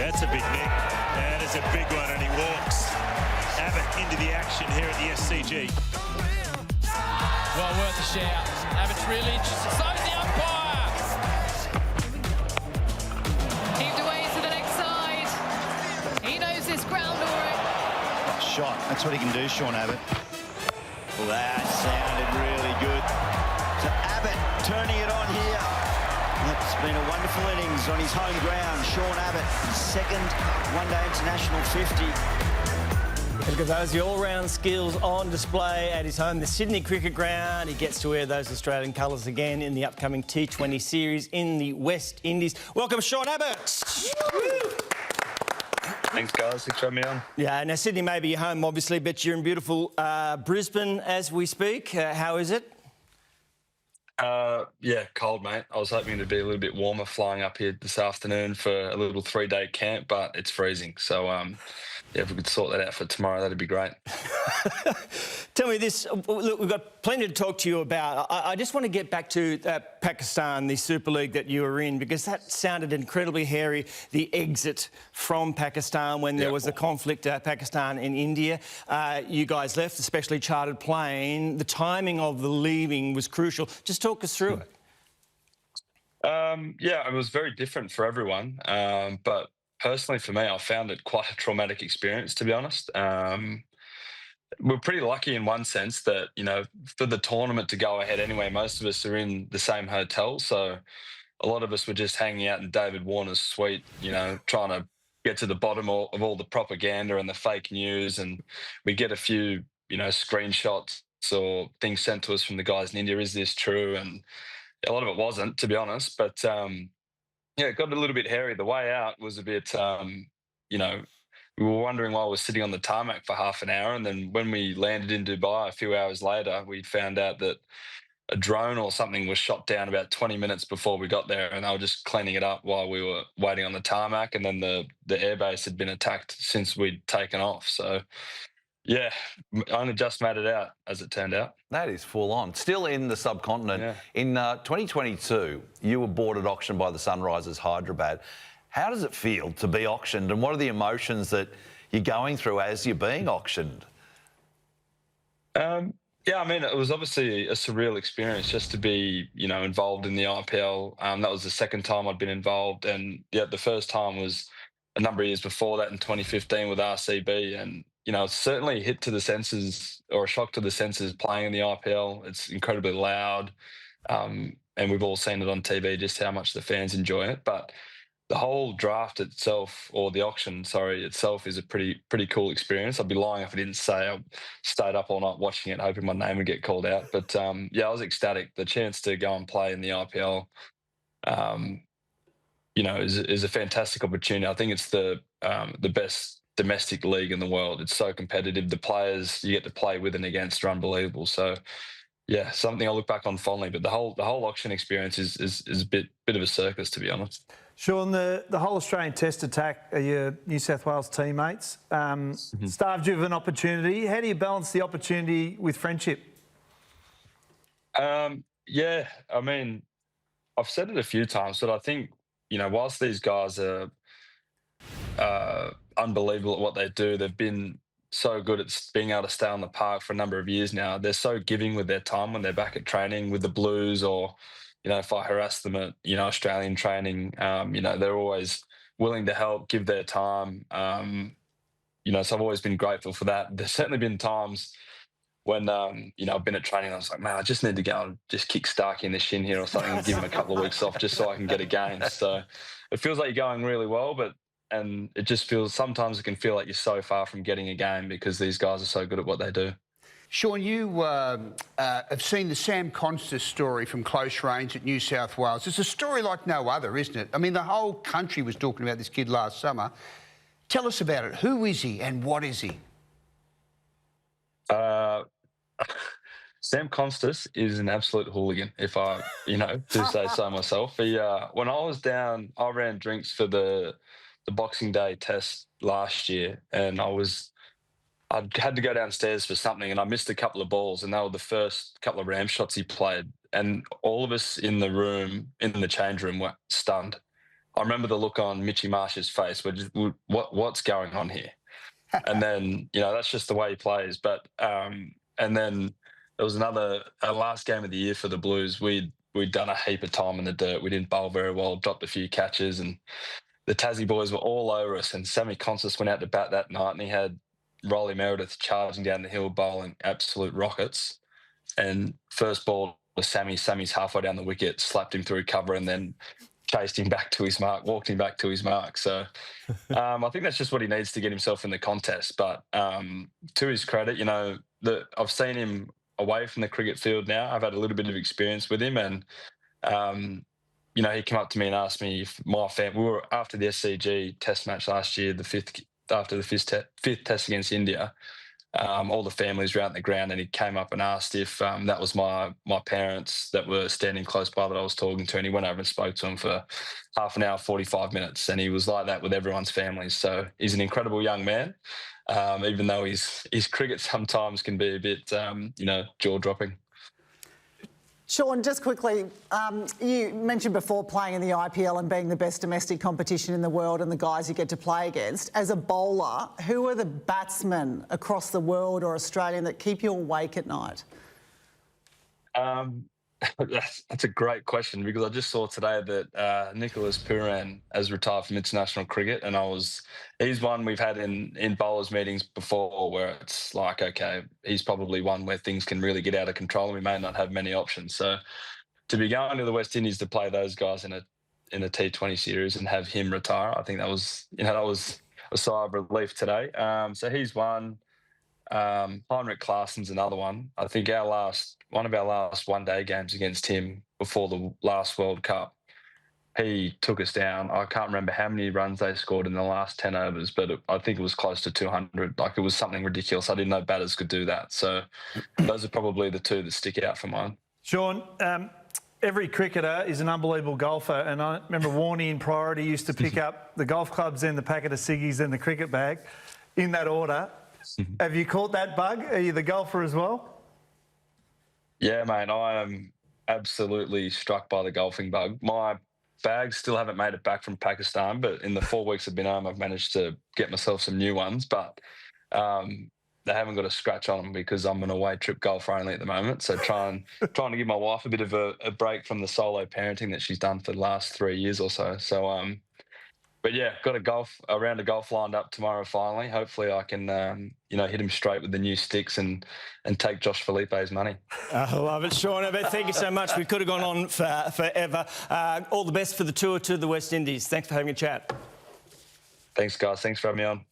That's a big nick. That is a big one, and he walks Abbott into the action here at the SCG. Well worth the shout. Abbott's really interested. So's the umpire. Heaved away to the next side. He knows this ground all right. Shot. That's what he can do, Sean Abbott. Well, that sounded really good. So Abbott turning it on here. It's been a wonderful innings on his home ground. Sean Abbott, his second one-day international 50. Look at those, the all-round skills on display at his home, the Sydney Cricket Ground. He gets to wear those Australian colours again in the upcoming T20 series in the West Indies. Welcome, Sean Abbott. Thanks, guys. Thanks for having me on. Yeah, now Sydney may be your home, obviously, but you're in beautiful Brisbane as we speak. How is it? Yeah, cold, mate. I was hoping to be a little bit warmer flying up here this afternoon for a little 3-day camp, but it's freezing. So, yeah, if we could sort that out for tomorrow, that'd be great. Tell me this. Look, we've got plenty to talk to you about. I just want to get back to Pakistan, the Super League that you were in, because that sounded incredibly hairy, the exit from Pakistan when there was a conflict, Pakistan and India. You guys left, especially chartered plane. The timing of the leaving was crucial. Just talk us through it. Yeah, it was very different for everyone. But personally, for me, I found it quite a traumatic experience, to be honest. We're pretty lucky in one sense that, you know, for the tournament to go ahead anyway, most of us are in the same hotel. So a lot of us were just hanging out in David Warner's suite, you know, trying to get to the bottom of all the propaganda and the fake news. And we get a few, you know, screenshots or things sent to us from the guys in India. Is this true? And a lot of it wasn't, to be honest. But yeah, it got a little bit hairy. The way out was a bit, you know, we were wondering why we were sitting on the tarmac for half an hour. And then when we landed in Dubai a few hours later, we found out that a drone or something was shot down about 20 minutes before we got there. And they were just cleaning it up while we were waiting on the tarmac. And then the airbase had been attacked since we'd taken off. So, yeah, only just made it out, as it turned out. That is full on. Still in the subcontinent. Yeah. In 2022, you were bought at auction by the Sunrisers Hyderabad. How does it feel to be auctioned, and what are the emotions that you're going through as you're being auctioned? Yeah, I mean, it was obviously a surreal experience just to be, you know, involved in the IPL. That was the second time I'd been involved, and yeah, the first time was a number of years before that in 2015 with RCB, and you know, it's certainly a hit to the senses or a shock to the senses playing in the IPL. It's incredibly loud, and we've all seen it on TV just how much the fans enjoy it, but the whole draft itself, or the auction, sorry, itself is a pretty cool experience. I'd be lying if I didn't say I stayed up all night watching it, hoping my name would get called out. But yeah, I was ecstatic. The chance to go and play in the IPL, you know, is a fantastic opportunity. I think it's the best domestic league in the world. It's so competitive. The players you get to play with and against are unbelievable. So yeah, something I look back on fondly. But the whole auction experience is a bit of a circus, to be honest. Sean, the whole Australian Test attack are your New South Wales teammates. Starved you of an opportunity. How do you balance the opportunity with friendship? Yeah, I mean, I've said it a few times, but I think, you know, whilst these guys are unbelievable at what they do, they've been so good at being able to stay on the park for a number of years now. They're so giving with their time when they're back at training with the Blues, or you know, if I harass them at, you know, Australian training, you know, they're always willing to help, give their time. You know, so I've always been grateful for that. There's certainly been times when, you know, I've been at training and I was like, man, I just need to go and just kick Starcy in the shin here or something and give him a couple of weeks off just so I can get a game. So it feels like you're going really well, and it just feels, sometimes it can feel like you're so far from getting a game because these guys are so good at what they do. Sean, you have seen the Sam Konstas story from close range at New South Wales. It's a story like no other, isn't it? I mean, the whole country was talking about this kid last summer. Tell us about it. Who is he and what is he? Sam Konstas is an absolute hooligan, if I, you know, do say so myself. He, when I was down, I ran drinks for the Boxing Day test last year, and I had to go downstairs for something, and I missed a couple of balls, and they were the first couple of ram shots he played. And all of us in the room, in the change room, were stunned. I remember the look on Mitchy Marsh's face, what's going on here? And then, that's just the way he plays. But and then there was our last game of the year for the Blues. We'd done a heap of time in the dirt. We didn't bowl very well, dropped a few catches, and the Tassie boys were all over us. And Sammy Konstas went out to bat that night, and he had Rolly Meredith charging down the hill, bowling absolute rockets. And first ball was Sammy's halfway down the wicket, slapped him through cover, and then chased him back to his mark, walked him back to his mark. So I think that's just what he needs to get himself in the contest. But to his credit, I've seen him away from the cricket field now. I've had a little bit of experience with him, and he came up to me and asked me if my family. We were after the SCG Test match last year, after the fifth Test against India. All the families were out in the ground, and he came up and asked if that was my parents that were standing close by that I was talking to, and he went over and spoke to them for half an hour, 45 minutes, and he was like that with everyone's families. So he's an incredible young man, even though his cricket sometimes can be a bit, jaw-dropping. Sean, just quickly, you mentioned before playing in the IPL and being the best domestic competition in the world and the guys you get to play against. As a bowler, who are the batsmen across the world or Australian that keep you awake at night? That's a great question, because I just saw today that Nicholas Pooran has retired from international cricket, and he's one we've had in bowlers meetings before where it's like, okay, he's probably one where things can really get out of control and we may not have many options. So to be going to the West Indies to play those guys in a T20 series and have him retire, I think that was a sigh of relief today. So he's one. Heinrich Klaassen's another one. I think one of our last one-day games against him before the last World Cup, he took us down. I can't remember how many runs they scored in the last 10 overs, but I think it was close to 200. Like, it was something ridiculous. I didn't know batters could do that. So those are probably the two that stick out for mine. Sean, every cricketer is an unbelievable golfer, and I remember Warnie in Priority used to pick up the golf clubs and the packet of ciggies and the cricket bag in that order. Have you caught that bug? Are you the golfer as well? Yeah, mate, I am absolutely struck by the golfing bug. My bags still haven't made it back from Pakistan, but in the 4 weeks I've been home, I've managed to get myself some new ones. But they haven't got a scratch on them because I'm an away trip golfer only at the moment. So trying to give my wife a bit of a break from the solo parenting that she's done for the last 3 years or so. So, but yeah, got a round of golf lined up tomorrow finally. Hopefully I can, hit him straight with the new sticks and take Josh Felipe's money. I love it, Sean. Abbott, thank you so much. We could have gone on forever. All the best for the tour to the West Indies. Thanks for having a chat. Thanks, guys. Thanks for having me on.